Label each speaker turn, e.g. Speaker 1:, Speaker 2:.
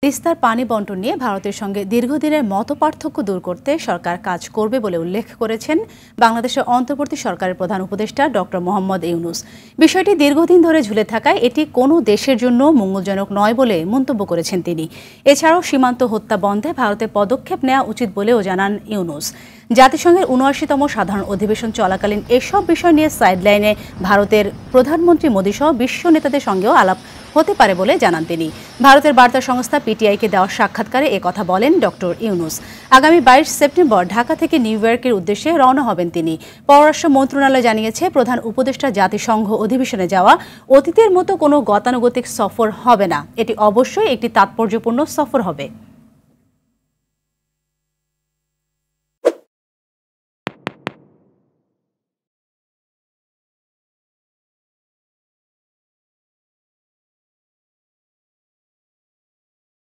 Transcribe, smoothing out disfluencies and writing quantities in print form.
Speaker 1: তিস্তার পানি বণ্টন নিয়ে ভারতের সঙ্গে দীর্ঘদিনের মতপার্থক্য দূর করতে সরকার কাজ করবে বলে উল্লেখ করেছেন বাংলাদেশের অন্তর্বর্তী সরকারের প্রধান উপদেষ্টা ডক্টর মোহাম্মদ ইউনূস। বিষয়টি দীর্ঘদিন ধরে ঝুলে থাকায় এটি কোনো দেশের জন্য মঙ্গলজনক নয় বলে মন্তব্য করেছেন তিনি। এছাড়াও সীমান্ত হত্যা বন্ধে ভারতের পদক্ষেপ নেওয়া উচিত বলেও জানান ইউনূস। জাতিসংঘের ৭৯তম সাধারণ অধিবেশন চলাকালীন এসব বিষয় নিয়ে সাইডলাইনে ভারতের প্রধানমন্ত্রী মোদী সহ বিশ্ব নেতাদের সঙ্গেও আলাপ হতে পারে বলে জানান তিনি। ভারতের বার্তা সংস্থা পিটিআইকে দেওয়া সাক্ষাৎকারে একথা বলেন ডক্টর ইউনূস। আগামী ২২ সেপ্টেম্বর ঢাকা থেকে নিউ ইয়র্কের উদ্দেশ্যে রওনা হবেন তিনি। পররাষ্ট্র মন্ত্রণালয় জানিয়েছে, প্রধান উপদেষ্টা জাতিসংঘ অধিবেশনে যাওয়া অতীতের মতো কোনো গতানুগতিক সফর হবে না। এটি অবশ্যই একটি তাৎপর্যপূর্ণ সফর হবে।